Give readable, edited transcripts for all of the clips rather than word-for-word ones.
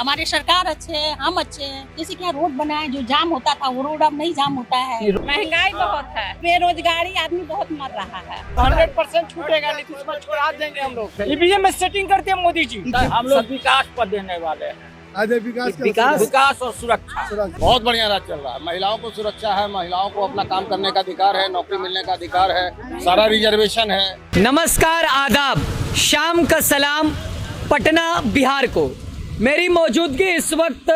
हमारे सरकार अच्छे है, हम अच्छे हैं। जैसे कि यहाँ रोड बना है, जो जाम होता था वो रोड अब नहीं जाम होता है। महंगाई बहुत है, बेरोजगारी आदमी बहुत मर रहा है। 100% छूटेगा, नीतीश पर छोड़ा देंगे हम लोग। ईवीएम में सेटिंग करते हैं मोदी जी। हम लोग विकास पर देने वाले हैं। विकास और सुरक्षा बहुत बढ़िया राज चल रहा है। महिलाओं को सुरक्षा है, महिलाओं को अपना काम करने का अधिकार है, नौकरी मिलने का अधिकार है, सारा रिजर्वेशन है। नमस्कार, आदाब, शाम का सलाम पटना बिहार को। मेरी मौजूदगी इस वक्त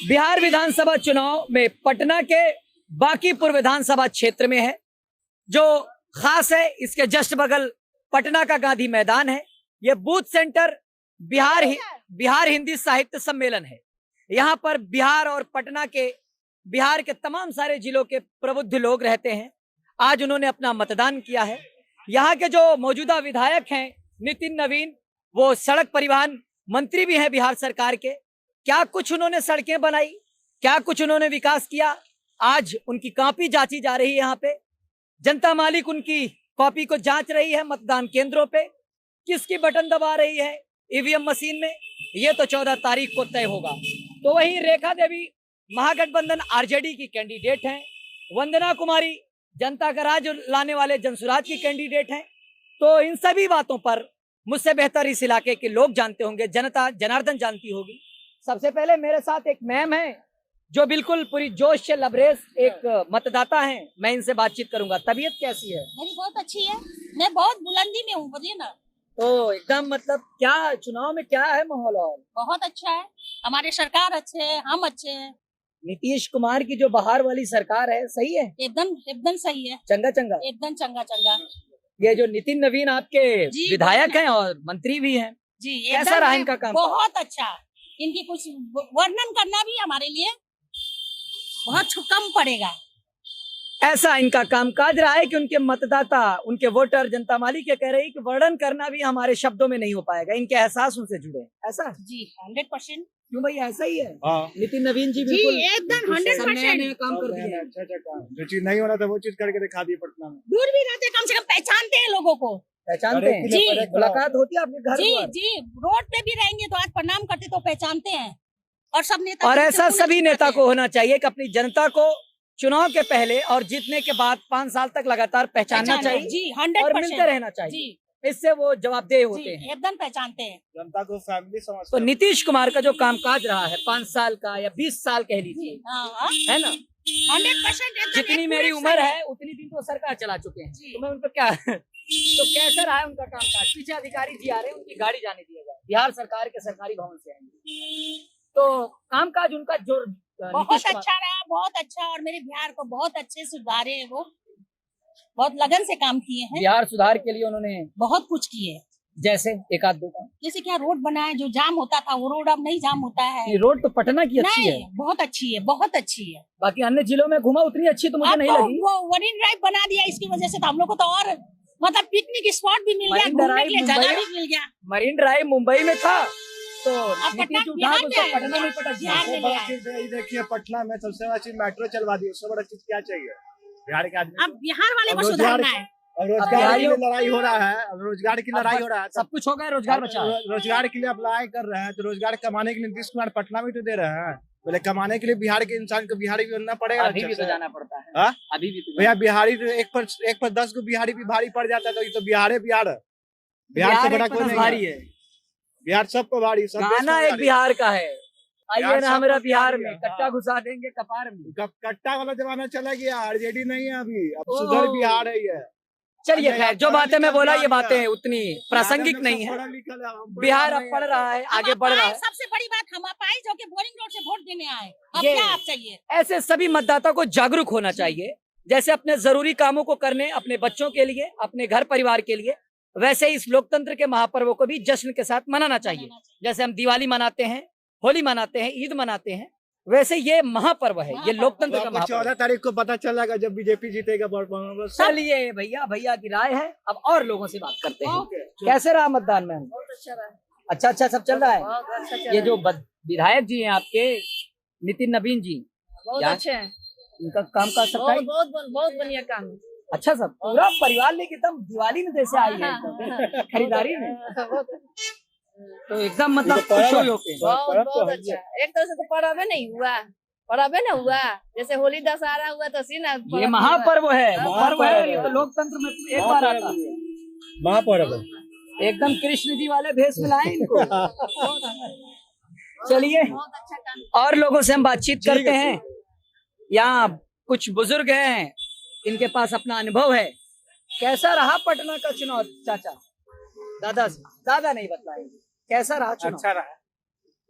बिहार विधानसभा चुनाव में पटना के बांकीपुर विधानसभा क्षेत्र में है। जो खास है, इसके जस्ट बगल पटना का गांधी मैदान है। यह बूथ सेंटर बिहार हिंदी साहित्य सम्मेलन है। यहाँ पर बिहार और पटना के बिहार के तमाम सारे जिलों के प्रबुद्ध लोग रहते हैं। आज उन्होंने अपना मतदान किया है। यहाँ के जो मौजूदा विधायक हैं नितिन नवीन, वो सड़क परिवहन मंत्री भी हैं बिहार सरकार के। क्या कुछ उन्होंने सड़कें बनाई, क्या कुछ उन्होंने विकास किया, आज उनकी कॉपी जांची जा रही है। यहाँ पे जनता मालिक उनकी कॉपी को जांच रही है मतदान केंद्रों पे। किसकी बटन दबा रही है ईवीएम मशीन में, ये तो 14 तारीख को तय होगा। तो वहीं रेखा देवी महागठबंधन आरजेडी की कैंडिडेट हैं, वंदना कुमारी जनता का राज लाने वाले जनसुराज की कैंडिडेट हैं। तो इन सभी बातों पर मुझसे बेहतर इस इलाके के लोग जानते होंगे, जनता जनार्दन जानती होगी। सबसे पहले मेरे साथ एक मैम है जो बिल्कुल पूरी जोश से लबरेज एक मतदाता हैं। मैं इनसे बातचीत करूंगा। तबीयत कैसी है? मेरी बहुत अच्छी है, मैं बहुत बुलंदी में हूँ, बोलिए ना। तो एकदम मतलब क्या चुनाव में क्या है माहौल? और बहुत अच्छा है, हमारे सरकार अच्छे है, हम अच्छे हैं। नीतीश कुमार की जो बाहर वाली सरकार है, सही है? एकदम एकदम सही है, चंगा चंगा एकदम चंगा चंगा। ये जो नितिन नवीन आपके जी, विधायक हैं और मंत्री भी हैं, जी कैसा रहा इनका काम? बहुत अच्छा। इनकी कुछ वर्णन करना भी हमारे लिए बहुत कम पड़ेगा। ऐसा इनका कामकाज रहा है कि उनके मतदाता, उनके वोटर, जनता मालिक ये कह रही है कि वर्णन करना भी हमारे शब्दों में नहीं हो पाएगा। इनके एहसास उनसे जुड़े हैं। ऐसा जी 100%। क्यों भाई, ऐसा ही है? हाँ। नितिन नवीन जी जी बिल्कुल एकदम 100% काम कर दिए हैं। अच्छा काम, जो चीज नहीं होना था वो चीज करके दिखा दी पटना में। दूर भी रहते, कम से कम पहचानते हैं लोगों को। पहचानते हैं जी। मुलाकात होती है आपके घर जी पर? जी, रोड पे भी रहेंगे तो आज प्रणाम करते तो पहचानते हैं। और सब नेता, और ऐसा सभी नेता को होना चाहिए कि अपनी जनता को चुनाव के पहले और जीतने के बाद 5 साल तक लगातार पहचानना चाहिए जी और 100% मिलते रहना चाहिए। जी इससे वो जवाबदेह होते जी, हैं। एकदम पहचानते हैं। जनता को फैमिली समझ। तो नीतीश कुमार का जो कामकाज रहा है 5 साल का या 20 साल कह लीजिए, हाँ, है ना, 100% जितनी मेरी उम्र है उतनी दिन तो सरकार चला चुके हैं। तो मैं उनको क्या तो कैसा रहा है उनका कामकाज? पीछे अधिकारी जी आ रहे हैं, उनकी गाड़ी जाने दिया जाए। बिहार सरकार के सरकारी भवन से आएंगे। तो कामकाज उनका जो बहुत अच्छा रहा, बहुत अच्छा। और मेरे बिहार को बहुत अच्छे सुधारे हैं, वो बहुत लगन से काम किए हैं। बिहार सुधार के लिए उन्होंने बहुत कुछ किए, जैसे एक आध दो काम। जैसे क्या रोड बना है, जो जाम होता था वो रोड अब नहीं जाम होता है। ये रोड तो पटना की अच्छी है, नहीं, बहुत अच्छी है, बहुत अच्छी है। बाकी अन्य जिलों में घुमा उतनी अच्छी तो मुझे अब नहीं तो लगी। वो मरीन ड्राइव बना दिया, इसकी वजह से तो हम लोग को तो और मतलब पिकनिक स्पॉट भी मिल गया, मरीन घूमने के लिए ड्राइव जगह मुंबई- भी मिल गया। मरीन ड्राइव मुंबई में था तो अब नीतीश पटना उठा बिहार के में उसको है। पटना में पटक दिया। बिहार में सबसे बड़ा है। चीज ये देखिए, पटना में सबसे बड़ा चीज मेट्रो चलवा दी। उससे बड़ा चीज क्या चाहिए बिहार के आदमी अब बिहार वाले को अब रोजगार- सुधारना है। अब रोजगार के लिए लड़ाई हो रहा है। अब रोजगार की लड़ाई हो रहा है। सब कुछ हो गया, रोजगार बचा है। रोजगार के लिए अप्लाई कर रहे हैं तो रोजगार कमाने के लिए नीतीश कुमार पटना में तो दे रहे हैं। पहले कमाने के लिए बिहार के इंसान को बिहारी भी बनना पड़ेगा। अभी भी तो जाना पड़ता है। हाँ? अभी भी तो भैया बिहारी तो एक पर 10 को बिहारी भी भारी पड़ जाता है। तो ये तो बिहार है, बिहार से बड़ा कोई नहीं भारी है। है। बिहार सबको भारी, सब देश गाना को एक भारी। बिहार का है, आइए बिहार ना सबको हमारा बिहार बिहारी में, है, कट्टा हाँ। घुसा देंगे कपार में। कट्टा वाला जमाना चला गया, आरजेडी नहीं है अभी। अब ओह। सुधर बिहार है ये। चलिए खैर, जो बातें मैं बोला ये बातें बिहार उतनी प्रासंगिक में नहीं सब है। पढ़ा लिखा है, हम बिहार अब नहीं पढ़ है। रहा है, आगे हम बढ़ रहा अपाए, है। सबसे बड़ी बात हम अपाए जो कि बोरिंग रोड से वोट देने आए। अब ये- क्या आप चाहिए? ऐसे सभी मतदाता को जागरूक होना चाहिए। जैसे अपने जरूरी कामों को करने, अपने बच्चों के लिए, अपने घर परिवार के लिए, वैसे ही इस लोकतंत्र के महापर्वों को भी जश्न के साथ मनाना चाहिए। जैसे हम दिवाली मनाते हैं, होली मनाते हैं, ईद मनाते हैं, वैसे ये महापर्व है, ये लोकतंत्र का आपको महापर्व 14 तारीख को पता चलेगा जब बीजेपी जीतेगा। चलिए भैया की राय है, अब और लोगों से बात करते हैं। ओके। कैसे रहा मतदान में? अच्छा सब चल रहा है। ये जो विधायक जी हैं आपके नितिन नवीन जी, बहुत यहाँ- अच्छे हैं, इनका काम का सब बहुत बहुत बहुत बढ़िया काम है। अच्छा, सब पूरा परिवार लेके एकदम दिवाली में जैसे आई है एकदम, खरीदारी में। तो एकदम मतलब खुश हो के बहुत बहुत अच्छा। एक तरह से तो पर्व नहीं हुआ, पर्व ना हुआ, जैसे होली दशहरा हुआ तो सी ना। ये महापर्व है, हाँ, पर्व है, ये तो लोकतंत्र में एक बार आता है। महापर्व एकदम कृष्ण जी वाले भेष में लाए इनको। चलिए बहुत अच्छा काम। और लोगों से हम बातचीत करते हैं। यहाँ कुछ बुजुर्ग हैं, इनके पास अपना अनुभव है। कैसा रहा पटना का चुनाव चाचा? दादा नहीं बताएंगे कैसा रहा चुनाव? अच्छा रहा।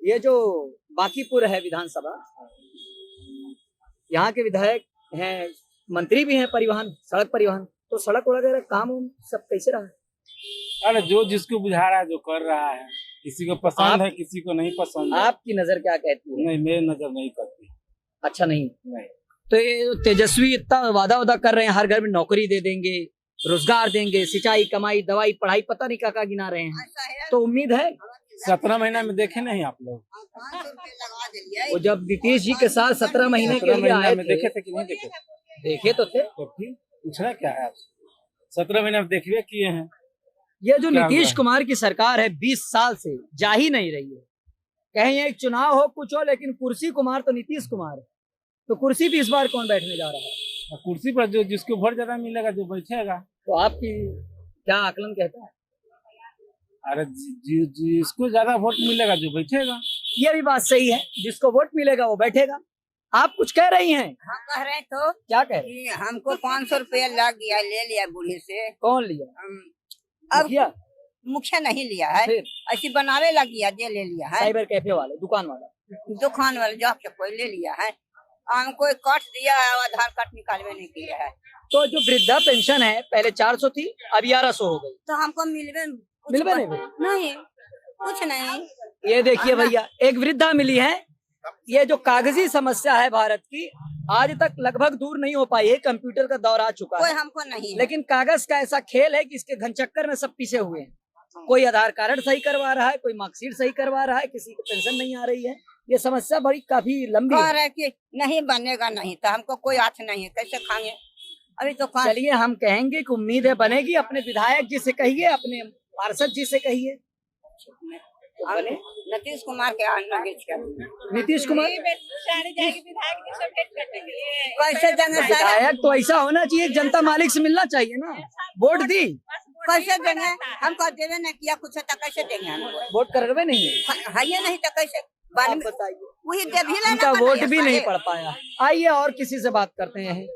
ये जो बांकीपुर है विधानसभा, यहाँ के विधायक हैं, मंत्री भी हैं परिवहन, सड़क परिवहन, तो सड़क वगैरह काम सब कैसे रहा? अरे जो जिसको बुझा रहा है जो कर रहा है, किसी को पसंद है किसी को नहीं पसंद है। आपकी नजर क्या कहती है? नहीं, मेरी नजर नहीं करती। अच्छा नहीं। तो ये तेजस्वी इतना वादा कर रहे हैं, हर घर में नौकरी दे देंगे, रोजगार देंगे, सिंचाई, कमाई, दवाई, पढ़ाई, पता नहीं क्या गिना रहे हैं। तो उम्मीद है 17 महीना में देखे नहीं आप लोग? वो जब नीतीश जी के साथ 17 महीने के लिए आए थे, देखे थे कि नहीं देखे? देखे तो थे। तो फिर पूछना क्या है आप? 17 महीने में देखिए किए हैं। ये जो क्या नीतीश हुआ? कुमार की सरकार है 20 साल से जा ही नहीं रही है। कहीं एक चुनाव हो कुछ हो, लेकिन कुर्सी कुमार तो नीतीश कुमार है। तो कुर्सी भी इस बार कौन बैठने जा रहा है? कुर्सी पर जो जिसको वोट ज्यादा मिलेगा जो बैठेगा। तो आपकी क्या आकलन कहता है? अरे जिसको ज्यादा वोट मिलेगा जो बैठेगा। ये भी बात सही है, जिसको वोट मिलेगा वो बैठेगा। आप कुछ कह रही हैं? हाँ कह रहे तो क्या कह रहे? कि हमको 500 रुपया लग गया, ले लिया बूढ़े से। कौन लिया? अब मुखिया? मुखिया नहीं लिया है, फिर ऐसी बनावे लग गया, दे ले लिया है। साइबर कैफे वाले, दुकान वाला, दुकान वाले जाके कोई ले लिया है, हमको काट दिया है, आधार कार्ड निकालवे नहीं किया है। तो जो वृद्धा पेंशन है पहले 400 थी, अब 1100 हो गई। तो हमको मिलवे नहीं कुछ नहीं। ये देखिए भैया, एक वृद्धा मिली है। ये जो कागजी समस्या है भारत की, आज तक लगभग दूर नहीं हो पाई है। कंप्यूटर का दौर आ चुका कोई है, हमको नहीं है। लेकिन कागज का ऐसा खेल है कि इसके घनचक्कर में सब पीछे हुए हैं। कोई आधार कार्ड सही करवा रहा है, कोई मार्कशीट सही करवा रहा है, किसी को पेंशन नहीं आ रही है। ये समस्या बड़ी काफी लंबी कह है। रहे कि नहीं बनेगा, नहीं तो हमको कोई हाथ नहीं है, कैसे खाएंगे अभी तो कहाँ। चलिए हम कहेंगे कि उम्मीद है बनेगी। अपने विधायक जी से कहिए, अपने पार्षद जी से कहिए तो बने। नीतीश कुमार के आगे नीतीश कुमार कैसे देंगे सर? विधायक तो ऐसा होना चाहिए, जनता मालिक से मिलना चाहिए ना। वोट दी, कैसे देंगे? हमको देवे नहीं किया कुछ तो कैसे देंगे हमको? वोट करवे नहीं है। है ये नहीं तो कैसे आप बताइए, वही दे भी लेना उनका वोट पड़ेगा, भी नहीं साहेब। पड़ पाया। आइए और किसी से बात करते हैं।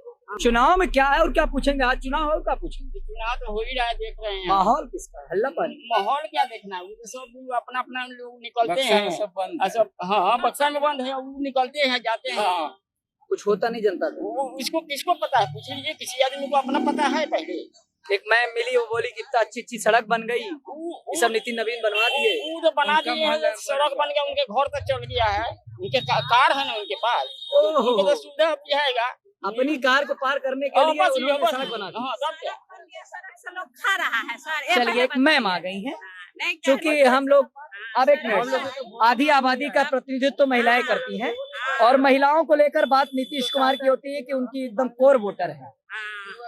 चुनाव में क्या है और क्या पूछेंगे? आज चुनाव है और क्या पूछेंगे? चुनाव तो हो ही रहा है, देख रहे हैं। माहौल किसका है? हल्ला पानी? माहौल क्या देखना है, वो तो सब अपना अपना लोग निकलते बक्सा में हैं। सब बंद है। सब हाँ, बक्सा में बंद है, वो निकलते हैं जाते हैं। कुछ होता नहीं जनता को। वो इसको किसको पता है? पूछ लीजिए, किसी आदमी को अपना पता है पहले। एक मैम मिली, वो बोली कितना अच्छी सड़क बन गई, ये सब नितिन नवीन बनवा दिए। वो तो बना दिए हैं, सड़क बन गया, उनके घर तक चल गया है। उनके कार है ना उनके पास, उनके तो सुविधा है। अपनी कार को पार करने के लिए उन्होंने सड़क बना दी। खा रहा है सर। चलिए एक मैम आ गई हैं, क्योंकि हम लोग अब एक मिनट, आधी आबादी का प्रतिनिधित्व तो महिलाएं करती हैं, और महिलाओं को लेकर बात नीतीश कुमार की होती है कि उनकी एकदम कोर वोटर है।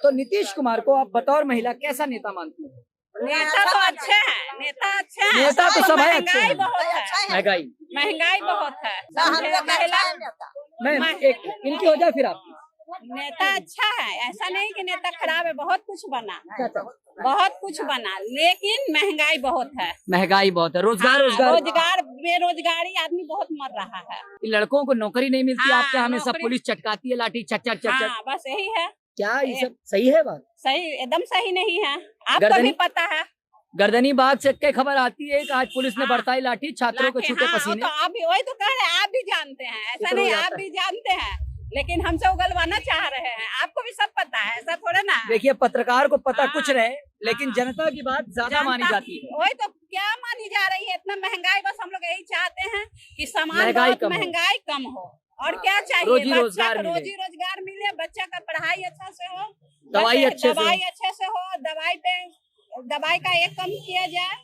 तो नीतीश कुमार को आप बतौर महिला कैसा नेता मानती हैं? नेता तो अच्छे हैं, नेता अच्छे हैं। नेता तो सब है अच्छे महंगाई हैं। बहुत है, महंगाई महंगाई बहुत है। महिला मैम एक इनकी हो जाए फिर आप। नेता अच्छा है, ऐसा नहीं कि नेता खराब है। बहुत कुछ बना, क्या था? बहुत कुछ बना, लेकिन महंगाई बहुत है। महंगाई बहुत है, रोजगार रोजगार बेरोजगारी आदमी बहुत मर रहा है। लड़कों को नौकरी नहीं मिलती। हाँ, आपके हमें सब नौकरी- पुलिस चटकाती है, लाठी चट चट चट चट। हाँ, बस यही है। क्या ये सब सही है बात? सही, एकदम सही नहीं है। आपको गर्दनी- भी पता है। गर्दनी बाग से के खबर आती है कि आज पुलिस ने बरसाई लाठी, छात्रों को लाठी, छूटे हाँ, वो पसीने। तो आप भी वही तो कह रहे हैं, आप भी जानते हैं। ऐसा तो नहीं, हो आप जाता भी जानते हैं, लेकिन हमसे उगलवाना चाह रहे हैं। आपको भी सब पता है, ऐसा थोड़ा ना। देखिए पत्रकार को पता हाँ। कुछ रहे, लेकिन जनता की बात ज्यादा मानी जनता- जाती है। वही तो क्या मानी जा रही है? इतना महंगाई, बस हम लोग यही चाहते हैं कि सामान महंगाई बहुत कम हो। महंगाई कम हो। और क्या चाहिए? रोजी बच्चा रोजगार को मिले। रोजी रोजगार मिले, बच्चा का पढ़ाई अच्छा से हो, दवाई अच्छे से हो। दवाई अच्छे से हो, दवाई का एक कम किया जाए।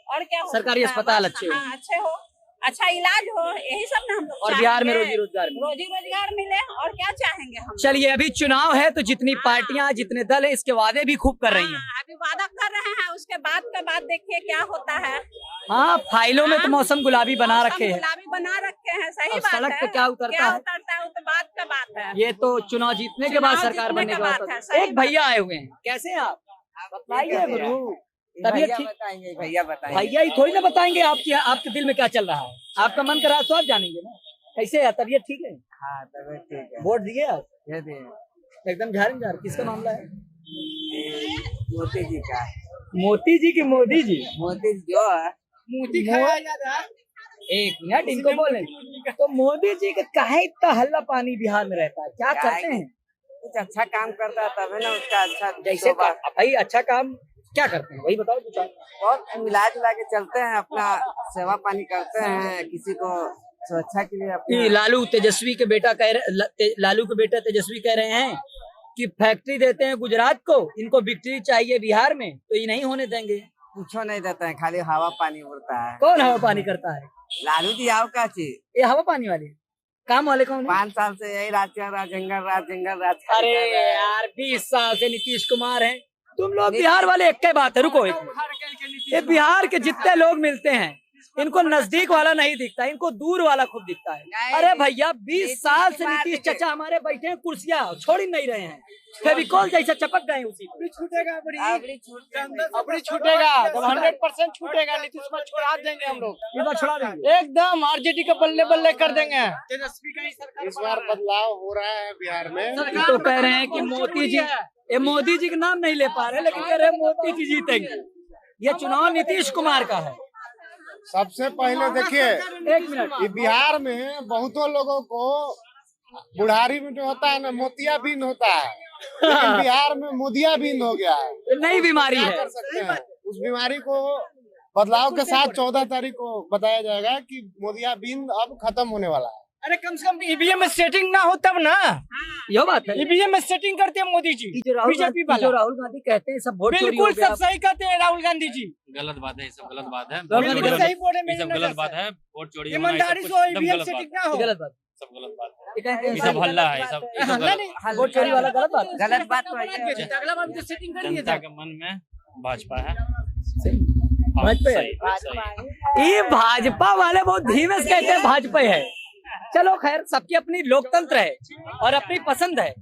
और क्या हो सरकारी सकता है? अस्पताल बस, अच्छे हो। हाँ, अच्छे हो, अच्छा इलाज हो, यही सब ना हम लोग और बिहार में चाहेंगे। रोजी रोजगार मिले। और क्या चाहेंगे हम? चलिए अभी चुनाव है तो जितनी पार्टियां, जितने दल है, इसके वादे भी खूब कर रही हैं। हाँ, अभी वादा कर रहे हैं, उसके बाद का बात देखिए क्या होता है। हाँ, फाइलों में तो मौसम गुलाबी बना रखे हैं। गुलाबी बना रखे हैं, सही और बात सड़क है। पे क्या उतरता है? वो तो बात का बात है। ये तो चुनाव जीतने के बाद चुनाव सरकार जीतने बनने के के बाद बाद है, सही एक भैया आए हुए हैं। कैसे हैं आप? बताइए गुरु। तबीयत ठीक? बताएंगे भैया बताएंगे। भैया ही थोड़ी ना बताएंगे आपके दिल में क्या चल रहा है। आपका मन करा तो आप जानेंगे ना। कैसे है? तबीयत ठीक है? हाँ तबीयत ठीक है। वोट दिए आप? दे दिए। एकदम झारंझार। किसका मामला है? मोदी जी का। मोती जी की मोदी जी? मोदी जो है मोती खाया जाता है। एक मिनट इनको बोले तो मोदी जी का काहे इतना हल्ला पानी बिहार में रहता है? क्या करते हैं? कुछ अच्छा काम करता है तभी ना उसका अच्छा जैसे भाई अच्छा काम क्या करते हैं वही बताओ कुछ। बहुत मिला जुला के चलते हैं, अपना सेवा पानी करते हैं, किसी को सुरक्षा के लिए अपना। लालू के बेटा तेजस्वी कह रहे हैं कि फैक्ट्री देते हैं गुजरात को, इनको बिक्री चाहिए बिहार में, तो ये नहीं होने देंगे। कुछो नहीं देता है, खाली हवा पानी उड़ता है। कौन हवा पानी करता है? लालू जी आओ का चीज ये हवा पानी वाले काम वाले कौन है? 5 साल से यही राज कर रहा, जंगल राज। अरे यार 20 साल से नीतीश कुमार हैं। तुम लोग बिहार वाले एक ही बात है, रुको एक मिनट। ये बिहार के जितने लोग मिलते हैं इनको नजदीक वाला नहीं दिखता, इनको दूर वाला खूब दिखता है। अरे भैया 20 साल से नीतीश चाचा हमारे बैठे हैं कुर्सियां छोड़ ही नहीं रहे हैं, फेविकॉल जैसा चपक गए उसी पे। छूटेगा अपनी छूटेगा, जब 100% छूटेगा नीतीश कुमार छोड़ा देंगे हम लोग। इस बार छोड़ा देंगे एकदम आरजेडी का बल्ले बल्ले कर देंगे। तेजस्वी का ही सरकार इस बार बदलाव हो रहा है बिहार में। तो कह रहे हैं कि मोदी जी का नाम नहीं ले पा रहे, लेकिन कह रहे हैं मोदी जी जीतेंगे। ये चुनाव नीतीश कुमार का है। सबसे पहले देखिए, एक मिनट, ये बिहार में बहुतों लोगों को बुढ़ारी में जो होता है ना मोतियाबिंद होता है, लेकिन बिहार में मोदियाबिंद हो गया है। नई बीमारी क्या है। कर सकते हैं? उस बीमारी को बदलाव के साथ 14 तारीख को बताया जाएगा कि मोदियाबिंद अब खत्म होने वाला है। अरे कम से कम ईवीएम में सेटिंग ना हो तब ना। यह बात है। ईवीएम में सेटिंग करते हैं मोदी जी, बीजेपी वाला। जो राहुल गांधी कहते हैं सब वोट चोरी हो बिल्कुल गया। सब सही कहते हैं राहुल गांधी जी। गलत बात है, ये सब गलत बात है। बिल्कुल सही बोले ये मेरी सब नजर गलत से। बात है। वोट चोरी होना, ये सब ईमानदारी कुछ से एकदम ईवीएम गलत बात सेटिंग है। ना हो। गलत बात। सब गलत बात है। ये कहते हैं ये सब हल्ला है, ये सब हल्ला नहीं, वोट चोरी वाला गलत बात है। गलत बात तो है। अगला बार भी सेटिंग कर दिए जनता के मन में भाजपा है। भाजपा है। सही, सही। ये भाजपा वाले बहुत धीमे से कहते हैं भाजपा है। चलो खैर, सबकी अपनी लोकतंत्र है और अपनी पसंद है,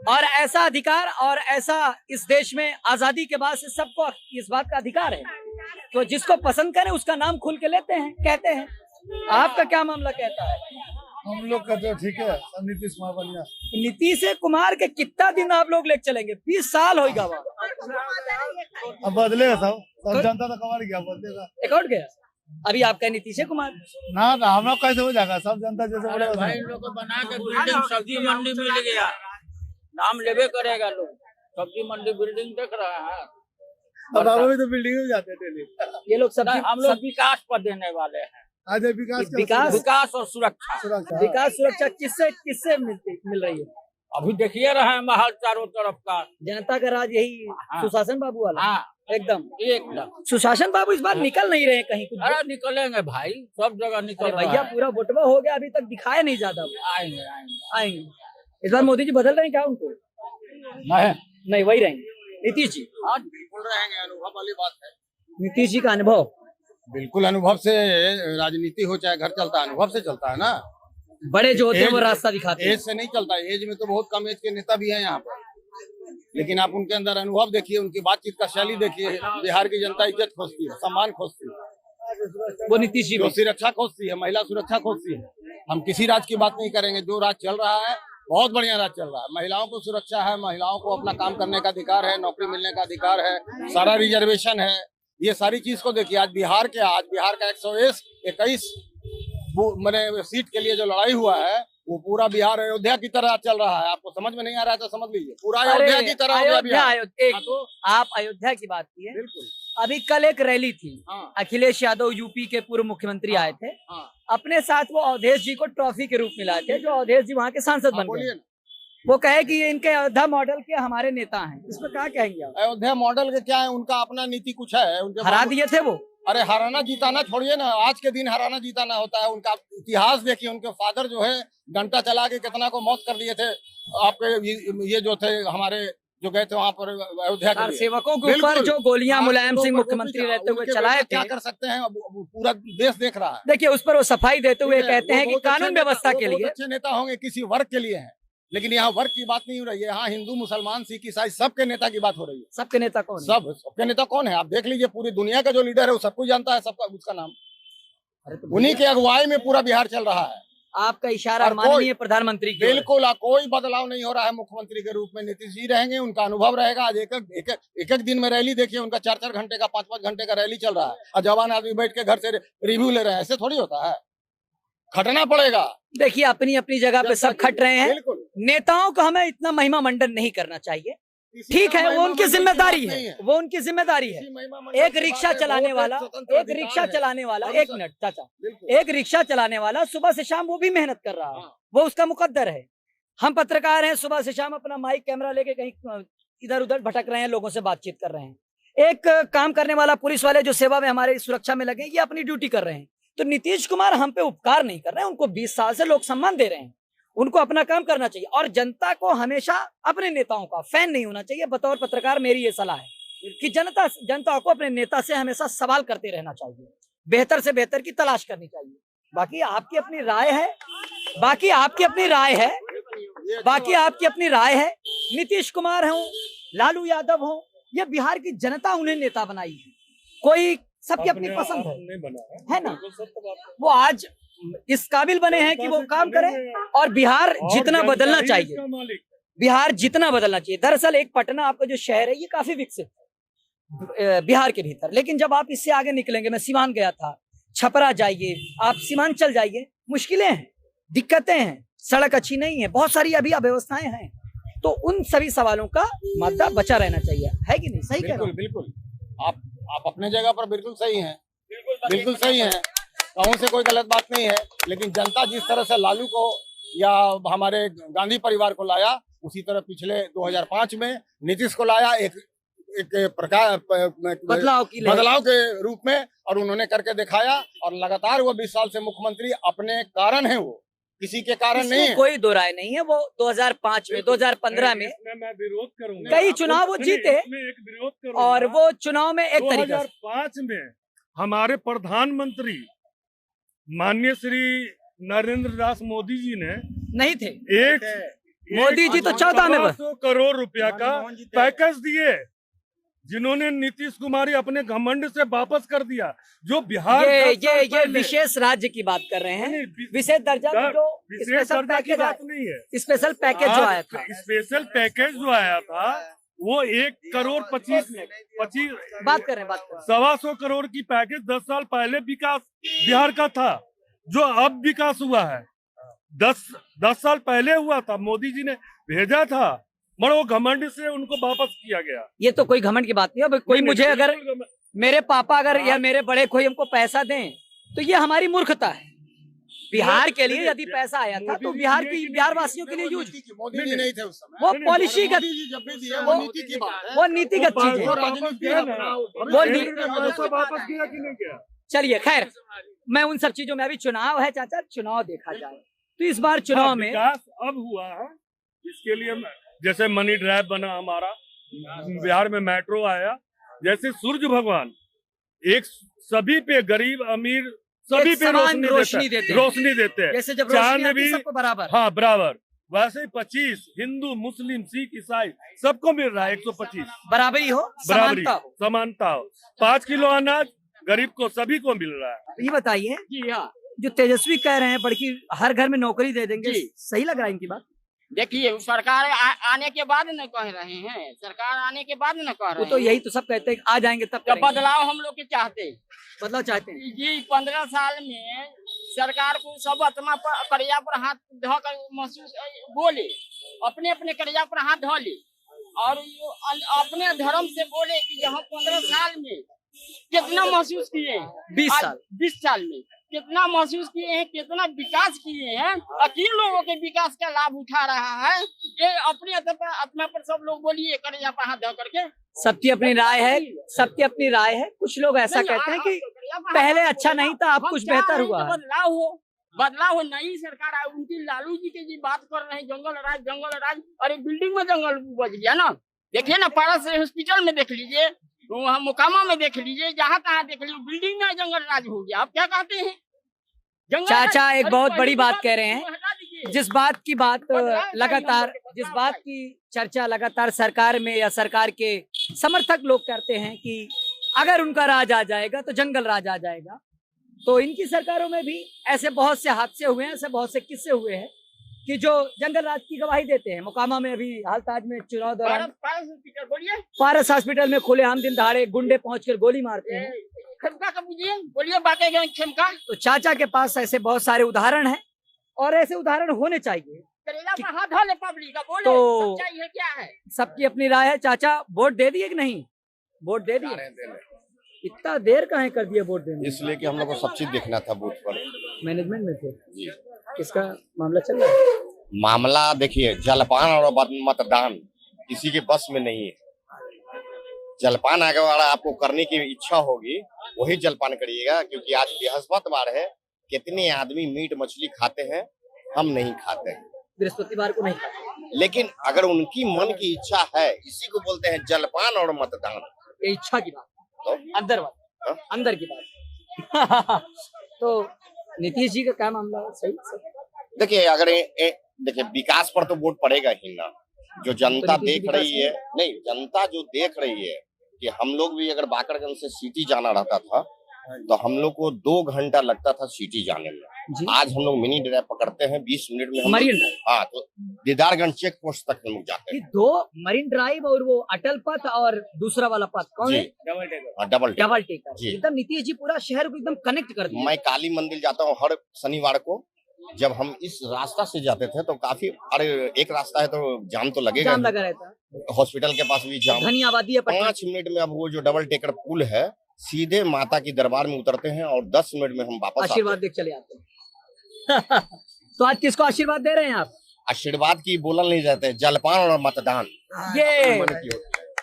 और ऐसा अधिकार और ऐसा इस देश में आजादी के बाद से सबको इस बात का अधिकार है। तो जिसको पसंद करें उसका नाम खुल के लेते हैं, कहते हैं। आपका क्या मामला कहता है? हम लोग कहते हैं ठीक है, नीतीश कुमार बढ़िया। नीतीश कुमार के कितना दिन आप लोग लेके चलेंगे? 20 साल होगा वहाँ। अब बदलेगा सब जनता तो कमाल गया, बदलेगा। एक और गया अभी आपका नीतीश कुमार ना हम लोग कैसे हो जाएगा? सब जनता जैसे बोलेगा। भाई लोग को बना के बिल्डिंग सब्जी मंडी मिल गया, नाम लेवे करेगा लोग। सब्जी मंडी बिल्डिंग देख रहे हैं। अब हम भी तो बिल्डिंग में जाते हैं डेली। ये लोग सब हम लोग विकास पर देने वाले हैं। आज विकास विकास और सुरक्षा। विकास सुरक्षा किससे मिल रही है? अभी देखिए रहे हैं महल चारों तरफ का। जनता का राज यही सुशासन बाबू वाला। हाँ एकदम सुशासन बाबू इस बार निकल नहीं रहे कहीं कुछ। अरे निकलेंगे भाई, सब जगह निकल रहा भैया है। पूरा वोटवा हो गया, अभी तक दिखाया नहीं ज्यादा। आएंगे। इस बार मोदी जी बदल रहे हैं क्या उनको? नहीं वही रहेंगे नीतीश जी। आज बिल्कुल रहेंगे, अनुभव वाली बात है। नीतीश जी का अनुभव बिल्कुल अनुभव से राजनीति हो, चाहे घर चलता है अनुभव से चलता है ना। बड़े जो होते हैं वो रास्ता दिखाते हैं। एज से नहीं चलता। एज में तो बहुत कम एज के नेता भी हैं यहाँ पर, लेकिन आप उनके अंदर अनुभव देखिए, उनकी बातचीत का शैली देखिए। बिहार की जनता इज्जत खोजती है, सम्मान खोजती है, वो नीतीश जी जो सुरक्षा खोजती है, महिला सुरक्षा खोजती है। हम किसी राज्य की बात नहीं करेंगे, जो राज्य चल रहा है बहुत बढ़िया राज चल रहा है। महिलाओं को सुरक्षा है, महिलाओं को अपना काम करने का अधिकार है, नौकरी मिलने का अधिकार है, सारा रिजर्वेशन है। ये सारी चीज को देखिए। आज बिहार का 121 मैंने सीट के लिए जो लड़ाई हुआ है, वो पूरा बिहार अयोध्या की तरह चल रहा है। आपको समझ में नहीं आ रहा है तो समझ लीजिए, पूरा अयोध्या की तरह हो गया बिहार। आप अयोध्या की बात की है। बिल्कुल। अभी कल एक रैली थी, अखिलेश यादव यूपी के पूर्व मुख्यमंत्री आए थे। अपने साथ वो अवधेश जी को ट्रॉफी के रूप में लाए थे, जो अवधेश जी वहाँ के सांसद बन गए। वो कहे कि ये इनके अयोध्या मॉडल के हमारे नेता हैं, इस पर क्या कहेंगे आप? अयोध्या मॉडल के क्या है, उनका अपना नीति कुछ है। उनके हरा दिए थे वो। अरे हराना जीताना छोड़िए ना, आज के दिन हराना जीताना होता है। उनका इतिहास देखिए, उनके फादर जो है डंडा चला के कितना को मौत कर दिए थे। आपके ये जो थे हमारे जो गए थे वहाँ पर अयोध्या के कार लिए। सेवकों के ऊपर बिल्कुल। जो गोलियां हाँ, मुलायम तो सिंह वो मुख्यमंत्री भी रहते हुए उनके चलाए बेटे क्या थे। कर सकते हैं, अब पूरा देश देख रहा है। देखिए उस पर वो सफाई देते हुए ठीक है, कहते हैं वो कि बहुत अच्छे कानून नेता- व्यवस्था वो के बहुत लिए। अच्छे नेता होंगे, किसी वर्ग के लिए हैं, लेकिन यहाँ वर्ग की बात नहीं हो रही है। यहाँ हिंदू, मुसलमान, सिख, ईसाई सबके नेता की बात हो रही है। सबके नेता कौन है? सबके नेता कौन है? आप देख लीजिए, पूरी दुनिया का जो लीडर है वो सबको जानता है, सबका उसका नाम। अरे तो उन्हीं की अगुवाई में पूरा बिहार चल रहा है। आपका इशारा और कोई- माननीय प्रधानमंत्री की ओर है। बिल्कुल कोई बदलाव नहीं हो रहा है। मुख्यमंत्री के रूप में नीतीश जी रहेंगे, उनका अनुभव रहेगा। आज एक दिन में रैली देखिए, उनका 4-4 घंटे का, 5-5 घंटे का रैली चल रहा है, और जवान आदमी बैठ के घर से रिव्यू ले रहे हैं। ऐसे थोड़ी होता है, खटना पड़ेगा। देखिए अपनी अपनी जगह पे सब खट रहे हैं। बिल्कुल। नेताओं को हमें इतना महिमा मंडन नहीं करना चाहिए। किसी ठीक का है, वो महिमा उनकी मंडन की जिम्मेदारी बात नहीं है, वो उनकी जिम्मेदारी है। किसी महिमा मंडन एक की रिक्शा बात है, चलाने वोट वाला, स्वतंत्र एक अधिकार रिक्शा है। चलाने वाला, हम एक सब- मिनट चाचा, बिल्कुल। एक रिक्शा चलाने वाला सुबह से शाम वो भी मेहनत कर रहा है, हाँ। वो उसका मुकद्दर है। हम पत्रकार हैं, सुबह से शाम अपना माइक कैमरा लेके कहीं इधर उधर भटक रहे हैं, लोगों से बातचीत कर रहे हैं। एक काम करने वाला पुलिस वाले जो सेवा में हमारे सुरक्षा में लगे, ये अपनी ड्यूटी कर रहे हैं। तो नीतीश कुमार हम पे उपकार नहीं कर रहे हैं, उनको 20 साल से लोग सम्मान दे रहे हैं, उनको अपना काम करना चाहिए। और जनता को हमेशा अपने नेताओं का फैन नहीं होना चाहिए। बतौर पत्रकार मेरी ये सलाह है कि जनता को अपने नेता से हमेशा सवाल करते रहना चाहिए, बेहतर से बेहतर की तलाश करनी चाहिए। बाकी आपकी अपनी राय है, बाकी आपकी अपनी राय है, बाकी आपकी अपनी राय है। नीतीश कुमार हो, लालू यादव हो, ये बिहार की जनता उन्हें नेता बनाई है। कोई सबकी अपनी पसंद है ना। वो आज इस काबिल बने हैं कि वो काम करें, और बिहार जितना बदलना चाहिए, बिहार जितना बदलना चाहिए। दरअसल एक पटना आपका जो शहर है ये काफी विकसित है बिहार के भीतर, लेकिन जब आप इससे आगे निकलेंगे, मैं सीवान गया था, छपरा जाइए, आप सीमांचल जाइए, मुश्किलें हैं, दिक्कतें हैं, सड़क अच्छी नहीं है, बहुत सारी अभी अव्यवस्थाएं हैं। तो उन सभी सवालों का मुद्दा बचा रहना चाहिए, है कि नहीं? सही कह रहा हूं? बिल्कुल। आप अपने जगह पर बिल्कुल सही हैं, बिल्कुल सही हैं, कहूँ से कोई गलत बात नहीं है। लेकिन जनता जिस तरह से लालू को या हमारे गांधी परिवार को लाया, उसी तरह पिछले 2005 में नीतीश को लाया, एक प्रकार बदलाव के रूप में, और उन्होंने करके दिखाया। और लगातार वो 20 साल से मुख्यमंत्री अपने कारण है, वो किसी के कारण नहीं है। कोई दो राय नहीं है। वो 2005 में, 2015 में मैं विरोध करूंगा। कई चुनाव वो जीते, एक विरोध करूंगा। और वो चुनाव में एक तरीके से 2005 में हमारे प्रधानमंत्री माननीय श्री नरेंद्र दास मोदी जी ने नहीं थे। मोदी जी तो 14 में 100 करोड़ रुपया का पैकेज दिए, जिन्होंने नीतीश कुमार अपने घमंड से वापस कर दिया। जो बिहार ये विशेष राज्य की बात कर रहे हैं, विशेष दर्जा की जो विशेष दर्जा की बात नहीं है। स्पेशल पैकेज जो आया था, स्पेशल पैकेज जो आया था वो 1,25,25 बात कर रहे हैं 125 करोड़ की पैकेज 10 साल पहले विकास बिहार का था, जो अब विकास हुआ है 10 साल पहले हुआ था। मोदी जी ने भेजा था, मगर वो घमंड से उनको वापस किया गया। ये तो कोई घमंड की बात नहीं है। अब कोई मुझे अगर मेरे पापा अगर या मेरे बड़े कोई हमको पैसा दें तो ये हमारी मूर्खता है। बिहार के लिए यदि पैसा आया था तो बिहार वासियों के लिए यूज, मोदी जी नहीं थे उस समय। वो पॉलिसीगत, जब भी दिए वो नीति की बात है, वो नीतिगत चीज है। वापस किया कि नहीं किया? चलिए खैर, मैं उन सब चीजों में, अभी चुनाव है चाचा, चुनाव देखा जाए तो इस बार चुनाव में विकास अब हुआ है। इसके लिए जैसे मनी ड्राइव बना हमारा, बिहार में मेट्रो आया, जैसे सूर्य भगवान एक सभी पे, गरीब अमीर सभी पे रोशनी देते हैं। जैसे जब चांद भी सबको बराबर, हाँ बराबर, वैसे ही 25 हिंदू मुस्लिम सिख ईसाई सबको मिल रहा है 125। बराबरी हो, बराबरी, समानता हो, समानता हो। 5 किलो अनाज गरीब को सभी को मिल रहा है। ये बताइए जी हाँ, जो तेजस्वी कह रहे हैं बड़की हर घर में नौकरी दे देंगे, सही लग रहा है इनकी बात? देखिए सरकार आने के बाद न कह रहे हैं, सरकार आने के बाद न कह रहे वो तो यही तो सब कहते हैं, आ जाएंगे तब हैं। बदलाव हम लोग के चाहते हैं, बदलाव चाहते हैं जी। 15 साल में सरकार को सब आत्मा पर करिया पर हाथ धो कर महसूस बोले, अपने अपने करिया पर हाथ धो ले, और अपने धर्म से बोले कि यहाँ 15 साल में कितना महसूस किए हैं, 20 साल में कितना महसूस किए हैं, कितना विकास किए हैं, और किन लोगों के विकास का लाभ उठा रहा है, ये अपने आत्मा पर सब लोग बोलिए करिया पर हाथ धो करके। सबकी अपनी राय है, सबकी अपनी राय है। कुछ लोग ऐसा कहते हैं कि पहले अच्छा नहीं था, अब कुछ बेहतर हुआ है। बदलाव हो, नई सरकार आई, उनकी लालू जी की जी बात कर रहे हैं, जंगल राज। अरे बिल्डिंग में जंगल बच गया ना, देखिए ना, पारस हॉस्पिटल में देख लीजिए, वहाँ मोकामा में देख लीजिए, जहाँ तहाँ देख लीजिए, बिल्डिंग में जंगल राज हो गया। आप क्या कहते हैं? चाचा एक बहुत बड़ी बात कह रहे हैं। जिस बात की चर्चा लगातार सरकार में या सरकार के समर्थक लोग करते हैं कि अगर उनका राज आ जाएगा तो जंगल राज आ जाएगा, तो इनकी सरकारों में भी ऐसे बहुत से हादसे हुए हैं, ऐसे बहुत से किस्से हुए हैं कि जो जंगल राज की गवाही देते हैं। मोकामा में अभी हालताज में चुनाव दौरान पारस हॉस्पिटल में खुलेआम दिन दहाड़े गुंडे पहुंचकर गोली मारते हैं। बोलिए बाकी क्षमता। तो चाचा के पास ऐसे बहुत सारे उदाहरण हैं और ऐसे उदाहरण होने चाहिए। तो क्या है? सबकी अपनी राय है। चाचा वोट दे दिए कि नहीं? वोट दे दिए? इतना देर कहाँ कर दिया वोट देने? इसलिए कि हम लोग को सब चीज देखना था बूथ पर। मैनेजमेंट में थे जी। किसका मामला चल रहा है? मामला देखिए, जलपान और मतदान किसी के बस में नहीं है। जलपान आगे वाला आपको करने की इच्छा होगी वही जलपान करिएगा, क्योंकि आज बृहस्पतिवार है। कितने आदमी मीट मछली खाते हैं, हम नहीं खाते हैं। बृहस्पतिवार को नहीं खाते, लेकिन अगर उनकी मन की इच्छा है, इसी को बोलते हैं जलपान और मतदान। ये इच्छा की बात तो अंदर बात, अंदर की बात। तो नीतीश जी का क्या मामला है? सही देखिए, अगर देखिए विकास पर तो वोट पड़ेगा ही ना। जो जनता देख रही है, नहीं जनता जो देख रही है कि हम लोग भी अगर बाकरगंज से सिटी जाना रहता था तो हम लोग को 2 घंटा लगता था सिटी जाने में। आज हम लोग मिनी ड्राइव पकड़ते हैं 20 मिनट में मरीन। हाँ, तो दीदारगंज चेक पोस्ट तक हम लोग जाते हैं। 2 मरीन ड्राइव और वो अटल पथ और दूसरा वाला पथ कौन है? डबल टेकर जी। एकदम नीतीश जी पूरा शहर को एकदम कनेक्ट कर दिया। मैं काली मंदिर जाता हूँ हर शनिवार को। जब हम इस रास्ता से जाते थे तो काफी, अरे एक रास्ता है तो जाम तो लगेगा, जाम लगा रहता। हॉस्पिटल के पास भी जाम। घनी आबादी है। 5 मिनट में अब वो जो डबल टेकर पुल है, सीधे माता की दरबार में उतरते हैं और 10 मिनट में हम वापस आशीर्वाद देख चले आते हैं। तो आज किसको आशीर्वाद दे रहे हैं आप? आशीर्वाद की बोलल नहीं जाते, जलपान और मतदान।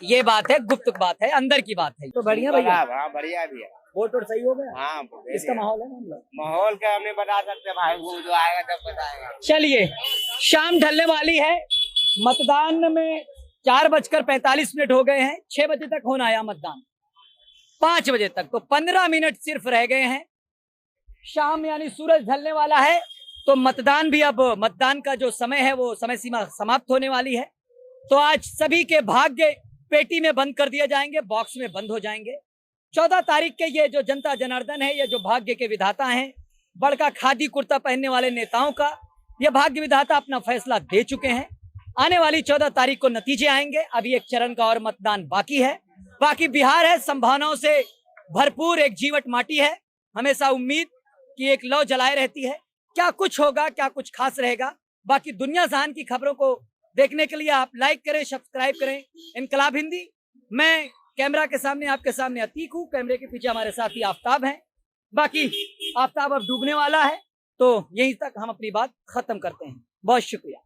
ये बात है, गुप्त बात है, अंदर की बात है। तो बढ़िया भैया। हाँ बढ़िया भी है। वोट और सही हो गया? हाँ, इसका माहौल है माहौल का हमने बता सकते भाई, वो जो आएगा तब बताएगा। चलिए, शाम ढलने वाली है। मतदान में 4:45 हो गए हैं। 6 बजे तक होना आया मतदान, 5 बजे तक, तो 15 मिनट सिर्फ रह गए हैं। शाम यानी सूरज ढलने वाला है, तो मतदान भी, अब मतदान का जो समय है वो समय सीमा समाप्त होने वाली है। तो आज सभी के भाग्य पेटी में बंद कर दिए जाएंगे, बॉक्स में बंद हो जाएंगे। 14 तारीख के ये जो जनता जनार्दन है, ये जो भाग्य के विधाता हैं, बड़का खादी कुर्ता पहनने वाले नेताओं का ये भाग्य विधाता अपना फैसला दे चुके हैं। आने वाली 14 तारीख को नतीजे आएंगे। अभी एक चरण का और मतदान बाकी है। बाकी बिहार है, संभावनाओं से भरपूर एक जीवट माटी है। हमेशा उम्मीद की एक लौ जलाए रहती है। क्या कुछ होगा, क्या कुछ खास रहेगा। बाकी दुनिया जहान की खबरों को देखने के लिए आप लाइक करें, सब्सक्राइब करें इनकलाब हिंदी। मैं कैमरा के सामने, आपके सामने अतीक हूँ। कैमरे के पीछे हमारे साथी आफ्ताब हैं। बाकी आफ्ताब अब डूबने वाला है, तो यहीं तक हम अपनी बात खत्म करते हैं। बहुत शुक्रिया।